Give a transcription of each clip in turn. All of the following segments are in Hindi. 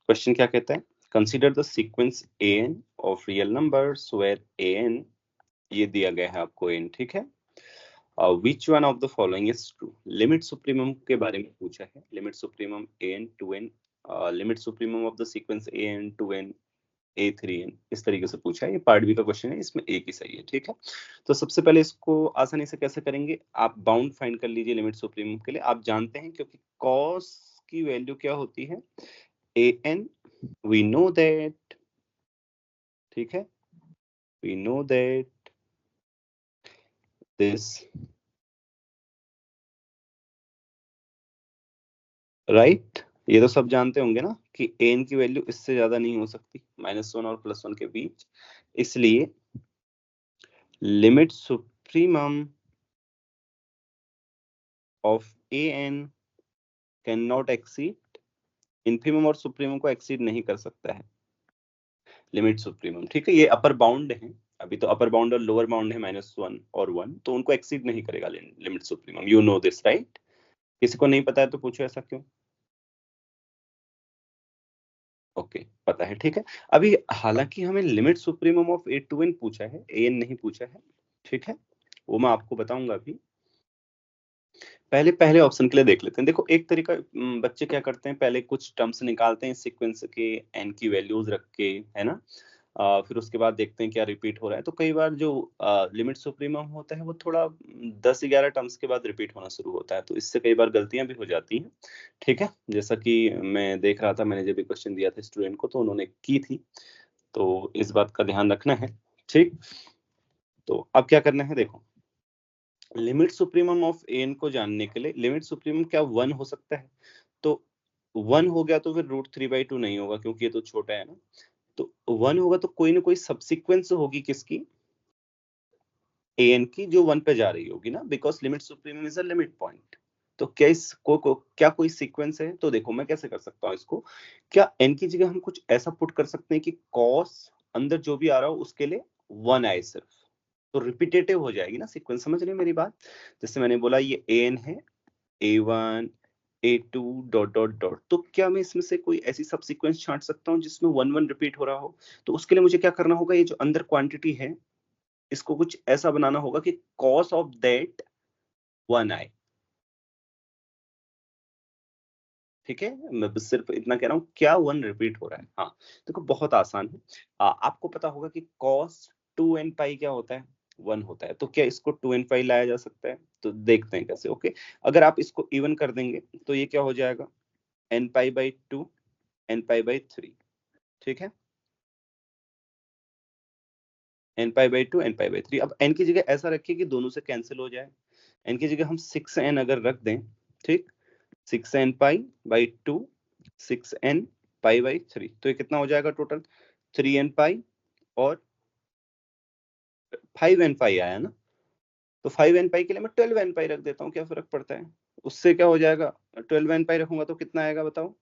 क्वेश्चन क्या कहता है, consider the sequence an of real numbers where an, ये दिया गया है आपको n, ठीक है। Which one of the following is true, limit supremum के बारे में पूछा है, limit supremum an to n, limit supremum of the sequence an to n a3n, इस तरीके से पूछा है। ये पार्ट बी का क्वेश्चन है, इसमें एक ही सही है, ठीक है। तो सबसे पहले इसको आसानी से कैसे करेंगे, आप बाउंड फाइंड कर लीजिए लिमिट सुप्रीमम के लिए। आप जानते हैं क्योंकि cos की वैल्यू क्या होती है, an, we know that, ठीक है, we know that this, right, ये तो सब जानते होंगे ना कि an की वैल्यू इससे ज्यादा नहीं हो सकती -1 और +1 के बीच, इसलिए limit supremum of an can not exceed, infimum और सुप्रीमम को एक्सीड नहीं कर सकता है लिमिट सुप्रीमम, ठीक है। ये अपर बाउंड है, अभी तो अपर बाउंड और लोअर बाउंड है -1 और 1, तो उनको एक्सीड नहीं करेगा limit supremum, you know this right. किसी को नहीं पता है तो पूछो ऐसा क्यों। ओके, पता है, ठीक है। अभी हालांकि हमें limit supremum of a to n पूछा है, an नहीं पूछा है, ठीक है, वो मैं आपको बताऊंगा अभी। पहले पहले ऑप्शन के लिए देख लेते हैं। देखो एक तरीका, बच्चे क्या करते हैं, पहले कुछ टर्म्स निकालते हैं सीक्वेंस के n की वैल्यूज रख के, है ना, फिर उसके बाद देखते हैं क्या रिपीट हो रहा है। तो कई बार जो लिमिट सुप्रीमम होता है वो थोड़ा 10-11 टर्म्स के बाद रिपीट होना शुरू होता है, तो इससे कई बार गलतियां भी हो जाती हैं, ठीक है। जैसा कि मैं देख रहा था, मैंने जब भी क्वेश्चन दिया था स्टूडेंट को तो उन्होंने की थी, तो इस बात का ध्यान रखना है, ठीक। तो अब क्या करना है, देखो लिमिट सुप्रीमम ऑफ एन को जानने के लिए, लिमिट सुप्रीमम क्या 1 हो सकता है, तो 1 हो गया तो फिर √3/2 नहीं होगा क्योंकि ये तो छोटा है ना, तो 1 होगा तो कोई ना कोई सब्सिक्वेंस होगी किसकी, an की, जो 1 पे जा रही होगी ना, because limit supremum is a limit point. तो क्या क्या कोई सीक्वेंस है, तो देखो मैं कैसे कर सकता हूँ इसको, क्या n की जगह हम कुछ ऐसा पुट कर सकते हैं कि cos अंदर जो भी आ रहा हो उसके लिए 1 आए सिर्फ, तो रिपीटेटिव हो जाएगी ना सीक्वेंस, समझ रहे हैं मेरी बात। जैसे मैंने बोला ये an है, a1 a2 dot dot dot, तो क्या मैं इसमें से कोई ऐसी सब सीक्वेंस छांट सकता हूँ जिसमें 1 1 रिपीट हो रहा हो। तो उसके लिए मुझे क्या करना होगा, ये जो अंदर क्वांटिटी है इसको कुछ ऐसा बनाना होगा कि cos ऑफ दैट 1 आए, ठीक है। मैं बस सिर्फ इतना कह रहा हूँ, क्या 1 रिपीट हो रहा है। हाँ, देखो बहुत आसान है। आपको पता होगा कि cos 2n पाई क्या होता है, 1 होता है, तो क्या इसको 2n पाई लाया जा सकता है, तो देखते हैं कैसे। ओके, अगर आप इसको इवन कर देंगे तो ये क्या हो जाएगा, n pi by 2 n pi by 3, ठीक है, n pi by 2 n pi by 3। अब n की जगह ऐसा रखिए कि दोनों से कैंसिल हो जाए, n की जगह हम 6n अगर रख दें, ठीक, 6n pi by 2 6n pi by 3, तो ये कितना हो जाएगा टोटल, 3n पाई और 5n पाई आया ना, तो 5n पाई के लिए मैं 12n पाई रख देता हूँ, क्या फर्क पड़ता है, उससे क्या हो जाएगा, 12n पाई रखूंगा तो कितना आएगा बताओ,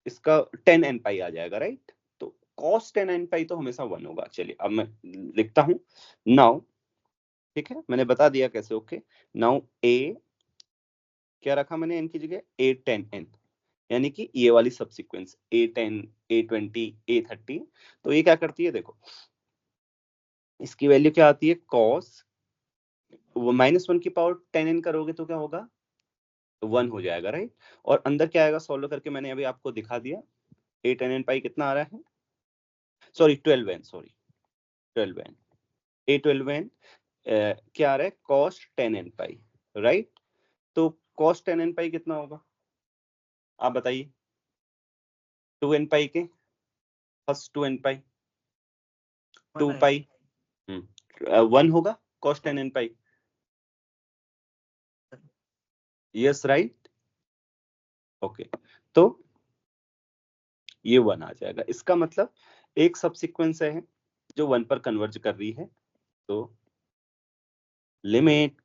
इसका 10n पाई आ जाएगा, राइट। तो cos 10n पाई तो हमेशा 1 होगा। चलिए अब मैं लिखता हूँ नाउ, ठीक है, मैंने बता दिया कैसे। ओके, नाउ a क्या रखा मैंने n की जगह, a10n, यानी कि ये वाली सब सीक्वेंस a10 a20 a30, तो ये क्या करती है, देखो इसकी वैल्यू क्या आती है, cos -1 की पावर 10n करोगे तो क्या होगा, 1 हो जाएगा, राइट। और अंदर क्या आएगा, सॉल्व करके मैंने अभी आपको दिखा दिया, a10n पाई कितना आ रहा है, sorry 12n, sorry 12n, a12n क्या आ रहा है, cos 10n पाई, राइट। तो cos 10n पाई कितना होगा, आप बताइए, 2n पाई के फर्स्ट 2n पाई 2 पाई 1 होगा cos 10n पाई, यस राइट। ओके, तो ये 1 आ जाएगा, इसका मतलब एक सब सीक्वेंस है जो 1 पर कन्वर्ज कर रही है, तो limit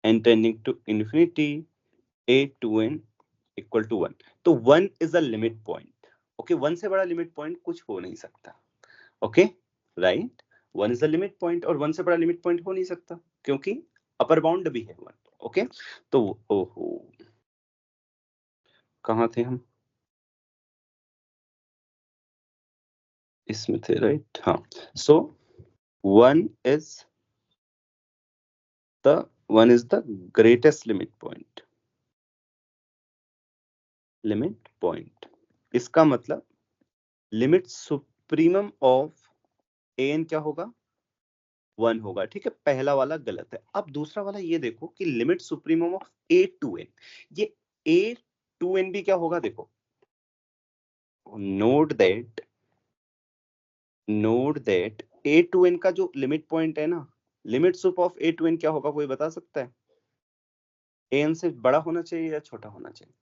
n tending to infinity a2n equal to 1, तो 1 is a limit point. Okay, 1 से बड़ा लिमिट पॉइंट कुछ हो नहीं सकता, okay right, 1 is a limit point और 1 से बड़ा लिमिट पॉइंट हो नहीं सकता क्योंकि अपर बाउंड भी है 1। ओके, तो ओहो, कहाँ थे हम, इसमें थे राइट, हाँ। So one is the greatest limit point, limit point. इसका मतलब लिमिट सुप्रीमम ऑफ एन क्या होगा, 1 होगा, ठीक है। पहला वाला गलत है। अब दूसरा वाला ये देखो कि limit supremum of A to N, ये ए टू एन भी क्या होगा, देखो note that A to N का जो लिमिट पॉइंट है ना, limit sup of A to N क्या होगा, कोई बता सकता है? एन से बड़ा होना चाहिए या छोटा होना चाहिए?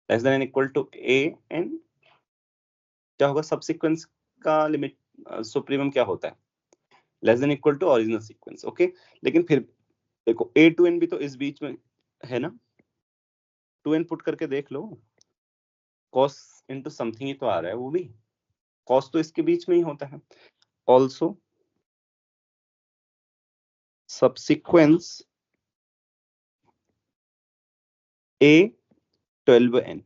Less than N equal to A N, क्या होगा सबसीक्वेंस का लिमिट सुप्रीमम क्या होता है, less than equal to original sequence, okay. लेकिन फिर देखो ए टू एन भी तो इस बीच में है ना, 2n पुट करके देख लो, cos इनटू समथिंग ही तो आ रहा है, वो भी cos तो इसके बीच में ही होता है। Also subsequence A12n,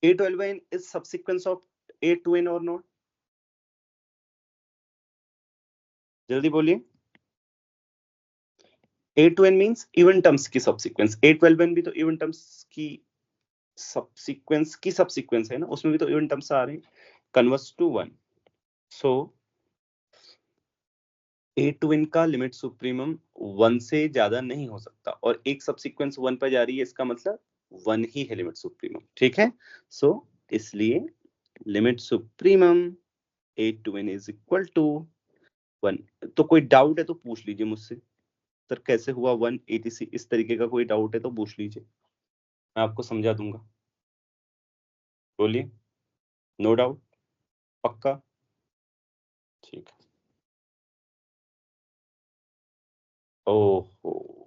A12n is subsequence of A2n or not? जल्दी बोलिए। A2n मींस इवन टर्म्स की सबसीक्वेंस, A12n भी तो इवन टर्म्स की सबसीक्वेंस है ना, उसमें भी तो इवन टर्म्स आ रहे हैं, कन्वर्स टू 1। सो A2n का लिमिट सुप्रीमम 1 से ज्यादा नहीं हो सकता, और एक सबसीक्वेंस 1 पर जा रही है, इसका मतलब 1 ही है लिमिट सुप्रीमम, ठीक है। सो इसलिए limit supremum A2n is equal to 1। तो कोई डाउट है तो पूछ लीजिए मुझसे, सर कैसे हुआ 1 etc, इस तरीके का कोई डाउट है तो पूछ लीजिए, मैं आपको समझा दूंगा। बोलिए, नो डाउट, पक्का, ठीक है। ओहो